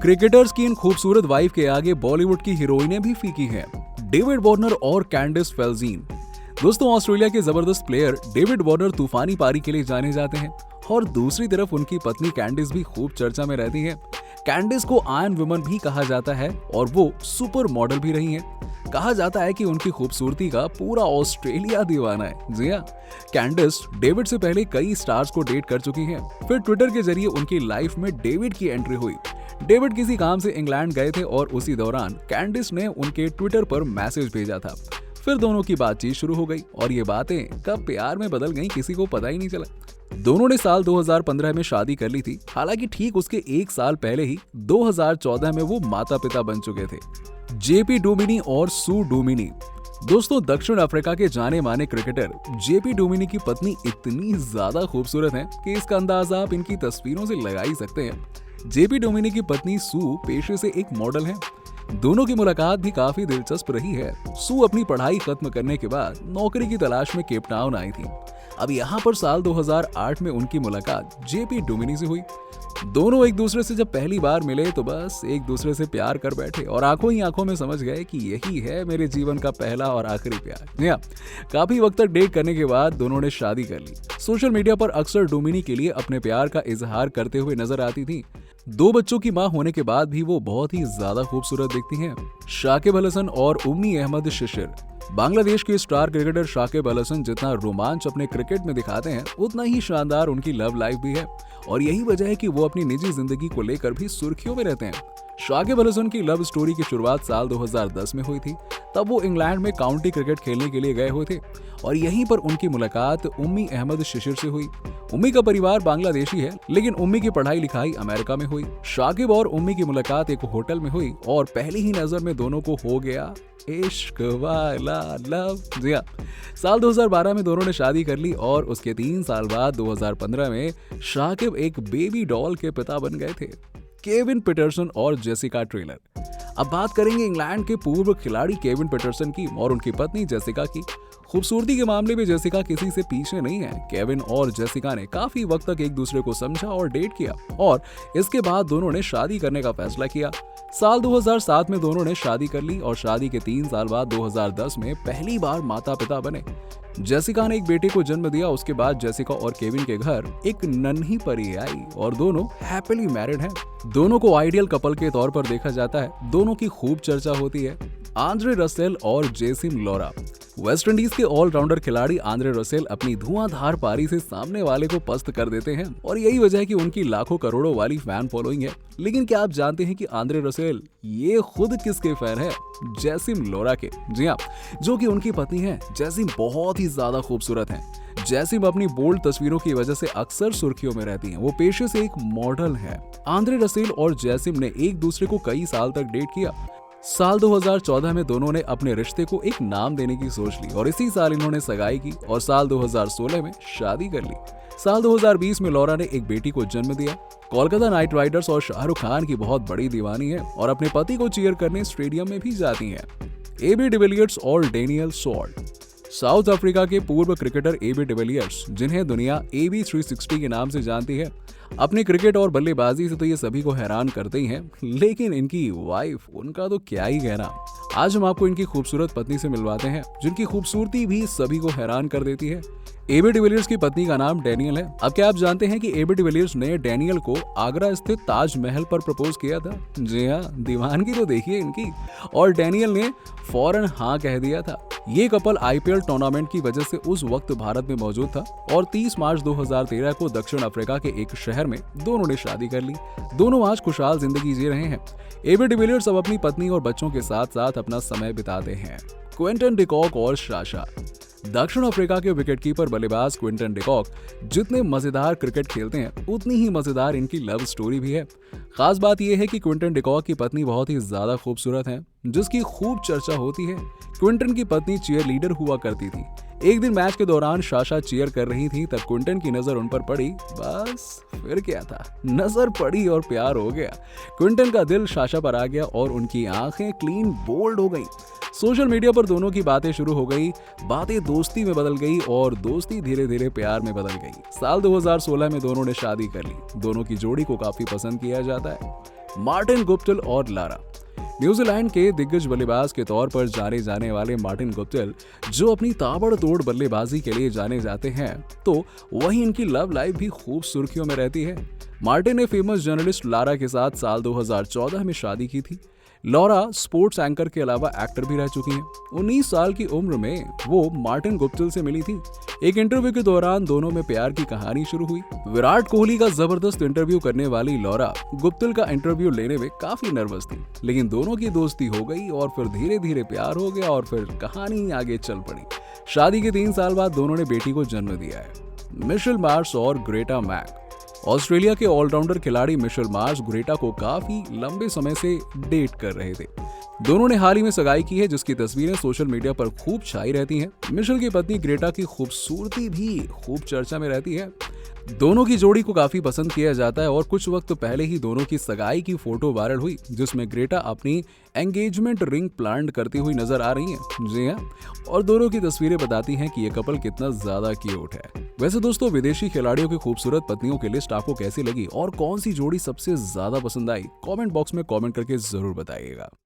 Cricketers की इन खूबसूरत wife के आगे बॉलीवुड की हीरोइनें भी फीकी हैं। डेविड वार्नर और कैंडिस फेल्जीन। दोस्तों, ऑस्ट्रेलिया के जबरदस्त प्लेयर डेविड वार्नर तूफानी पारी के लिए जाने जाते हैं और दूसरी तरफ उनकी पत्नी कैंडिस भी खूब चर्चा में रहती है। कैंडिस को आयरन वुमन भी कहा जाता है और वो सुपर मॉडल भी रही हैं। कहा जाता है कि उनकी खूबसूरती का पूरा ऑस्ट्रेलिया दीवाना है। जी हाँ, कैंडिस डेविड से पहले कई स्टार्स को डेट कर चुकी हैं। फिर ट्विटर के जरिए उनकी लाइफ में डेविड की एंट्री हुई। डेविड किसी काम से इंग्लैंड गए थे और उसी दौरान कैंडिस ने उनके ट्विटर पर मैसेज भेजा था। फिर दोनों की बातचीत शुरू हो गई और ये बातें कब प्यार में बदल गईं किसी को पता ही नहीं चला। दोनों ने साल 2015 में शादी कर ली थी। हालांकि ठीक उसके एक साल पहले ही 2014 में वो माता पिता बन चुके थे, जेपी डोमिनी और सू डोमिनी। दोस्तों, दक्षिण अफ्रीका के जाने माने क्रिकेटर जेपी डोमिनी की पत्नी इतनी ज्यादा खूबसूरत है कि इसका अंदाजा आप इनकी तस्वीरों से लगा ही सकते हैं। जेपी डोमिनी की पत्नी सू पेशे से एक मॉडल है। दोनों की मुलाकात भी काफी दिलचस्प रही है। सू अपनी पढ़ाई खत्म करने के बाद नौकरी की तलाश में केप टाउन आई थी। अब यहाँ पर साल 2008 में उनकी मुलाकात जेपी डोमिनी से हुई। दोनों एक दूसरे से जब पहली बार मिले तो बस एक दूसरे से प्यार कर बैठे और आंखों ही आंखों में समझ गए कि यही है मेरे जीवन का पहला और आखिरी प्यार। या काफी वक्त तक डेट करने के बाद दोनों ने शादी कर ली। सोशल मीडिया पर अक्सर डोमिनी के लिए अपने प्यार का इजहार करते हुए नजर आती थी। 2 बच्चों की मां होने के बाद भी वो बहुत ही ज्यादा खूबसूरत दिखती हैं। शाकिब अल हसन और उम्मी अहमद शिशिर। बांग्लादेश के स्टार क्रिकेटर शाकिब अल हसन जितना रोमांच अपने क्रिकेट में दिखाते हैं, उतना ही शानदार उनकी लव लाइफ भी है और यही वजह है कि वो अपनी निजी जिंदगी को लेकर भी सुर्खियों में रहते हैं। शाकिब अल हसन की लव स्टोरी की शुरुआत साल 2010 में हुई थी। तब वो इंग्लैंड में काउंटी क्रिकेट खेलने के लिए गए हुए थे और यहीं पर उनकी मुलाकात उम्मी अहमद शिशिर से हुई। उम्मी का परिवार बांग्लादेशी है, लेकिन उम्मी की पढ़ाई लिखाई अमेरिका में हुई। शाकिब और उम्मी की मुलाकात एक होटल में हुई और पहली ही नजर में दोनों को हो गया इश्क वाला लव। जी हाँ, साल 2012 में दोनों ने शादी कर ली और उसके 3 साल बाद 2015 में शाकिब एक बेबी डॉल के पिता बन गए थे, केविन पीटरसन और जेसिका ट्रेलर। अब बात करेंगे इंग्लैंड के पूर्व खिलाड़ी केविन पीटरसन की और उनकी पत्नी जेसिका की। खूबसूरती के मामले में जेसिका किसी से पीछे नहीं है। केविन और जेसिका ने काफी वक्त तक एक दूसरे को समझा और डेट किया और इसके बाद दोनों ने शादी करने का फैसला किया। साल 2007 में दोनों ने शादी कर ली और शादी के 3 साल बाद 2010 में पहली बार माता पिता बने। जेसिका ने एक बेटे को जन्म दिया। उसके बाद जेसिका और केविन के घर एक नन्ही परी आई और दोनों हैप्पीली मैरिड हैं। दोनों को आइडियल कपल के तौर पर देखा जाता है। दोनों की खूब चर्चा होती है। आंद्रे रसेल और जेसिम लोरा। वेस्टइंडीज के ऑलराउंडर खिलाड़ी आंद्रे रसेल अपनी धुआंधार पारी से सामने वाले को पस्त कर देते हैं और यही वजह है कि उनकी लाखों करोड़ों वाली फैन फॉलोइंग है। लेकिन क्या आप जानते हैं कि आंद्रे रसेल ये खुद किसके फैन है? जेसिम लोरा के। जी हाँ, जो कि उनकी पत्नी है। जेसिम बहुत ही ज्यादा खूबसूरत है। जेसिम अपनी बोल्ड तस्वीरों की वजह से अक्सर सुर्खियों में रहती हैं। वो पेशे से एक मॉडल है। आंद्रे रसेल और जेसिम ने एक दूसरे को कई साल तक डेट किया। साल 2014 में दोनों ने अपने रिश्ते को एक नाम देने की सोच ली और इसी साल इन्होंने सगाई की और साल 2016 में शादी कर ली। साल 2020 में लॉरा ने एक बेटी को जन्म दिया। कोलकाता नाइट राइडर्स और शाहरुख खान की बहुत बड़ी दीवानी है और अपने पति को चीयर करने स्टेडियम में भी जाती हैं। एबी डिविलियर्स और डेनियल सॉल्ट। साउथ अफ्रीका के पूर्व क्रिकेटर एबी डिविलियर्स, जिन्हें दुनिया एबी 360 के नाम से जानती है, अपने क्रिकेट और बल्लेबाजी से तो ये सभी को हैरान करते ही हैं, लेकिन इनकी वाइफ, उनका तो क्या ही कहना। आज हम आपको इनकी खूबसूरत पत्नी से मिलवाते हैं, जिनकी खूबसूरती भी सभी को हैरान कर देती है। एबी डिविलियर्स की पत्नी का नाम डेनियल है। अब क्या आप जानते हैं कि एबी डिविलियर्स ने डेनियल को आगरा स्थित ताजमहल पर प्रपोज किया था? जी हाँ, दीवानगी तो देखिए इनकी। और डेनियल ने फौरन हाँ कह दिया था। ये कपल आईपीएल टूर्नामेंट की वजह से उस वक्त भारत में मौजूद था और 30 मार्च 2013 को दक्षिण अफ्रीका के एक शहर में दोनों ने शादी कर ली। दोनों आज खुशहाल जिंदगी जी रहे हैं। एबी डिविलियर्स अब अपनी पत्नी और बच्चों के साथ साथ अपना समय बिताते हैं। क्विंटन डिकॉक और साशा। दक्षिण अफ्रीका के विकेटकीपर बल्लेबाज क्विंटन डिकॉक जितने मजेदार क्रिकेट खेलते हैं, उतनी ही मजेदार इनकी लव स्टोरी भी है। खास बात यह है कि क्विंटन डिकॉक की पत्नी बहुत ही ज्यादा खूबसूरत है, जिसकी खूब चर्चा होती है। क्विंटन की पत्नी चीयर लीडर हुआ करती थी। एक दिन मैच के दौरान साशा चीयर कर रही थी, तब क्विंटन की नजर उन पर पड़ी। बस फिर क्या था, नजर पड़ी और प्यार हो गया। क्विंटन का दिल साशा पर आ गया और उनकी आंखें क्लीन बोल्ड हो गईं। सोशल मीडिया पर दोनों की बातें शुरू हो गई, बातें दोस्ती में बदल गई और दोस्ती धीरे धीरे प्यार में बदल गई। साल 2016 में दोनों ने शादी कर ली। दोनों की जोड़ी को काफी पसंद किया जाता है। मार्टिन गुप्टिल और लारा। न्यूजीलैंड के दिग्गज बल्लेबाज के तौर पर जाने जाने वाले मार्टिन गुप्टिल, जो अपनी ताबड़तोड़ बल्लेबाजी के लिए जाने जाते हैं, तो वहीं इनकी लव लाइफ भी खूब सुर्खियों में रहती है। मार्टिन ने फेमस जर्नलिस्ट लारा के साथ साल 2014 में शादी की थी। लॉरा स्पोर्ट्स एंकर के अलावा एक्टर भी रह चुकी हैं। 19 साल की उम्र में वो मार्टिन गुप्टिल से मिली थी। एक इंटरव्यू के दौरान दोनों में प्यार की कहानी शुरू हुई। विराट कोहली का जबरदस्त इंटरव्यू करने वाली लॉरा गुप्टिल का इंटरव्यू लेने में काफी नर्वस थी, लेकिन दोनों की दोस्ती हो गई और फिर धीरे धीरे प्यार हो गया और फिर कहानी आगे चल पड़ी। शादी के 3 साल बाद दोनों ने बेटी को जन्म दिया है, मिशेल मार्श और ग्रेटा मैक। ऑस्ट्रेलिया के ऑलराउंडर खिलाड़ी मिशेल मार्श ग्रेटा को काफी लंबे समय से डेट कर रहे थे। दोनों ने हाल ही में सगाई की है, जिसकी तस्वीरें सोशल मीडिया पर खूब छाई रहती हैं। मिशेल की पत्नी ग्रेटा की खूबसूरती भी खूब चर्चा में रहती है। दोनों की जोड़ी को काफी पसंद किया जाता है और कुछ वक्त पहले ही दोनों की सगाई की फोटो वायरल हुई, जिसमें ग्रेटा अपनी एंगेजमेंट रिंग प्लान करती हुई नजर आ रही हैं। जी हाँ, और दोनों की तस्वीरें बताती हैं कि ये कपल कितना ज्यादा क्यूट है। वैसे दोस्तों, विदेशी खिलाड़ियों की खूबसूरत पत्नियों की लिस्ट आपको कैसी लगी और कौन सी जोड़ी सबसे ज्यादा पसंद आई? कमेंट बॉक्स में कमेंट करके जरूर बताइएगा।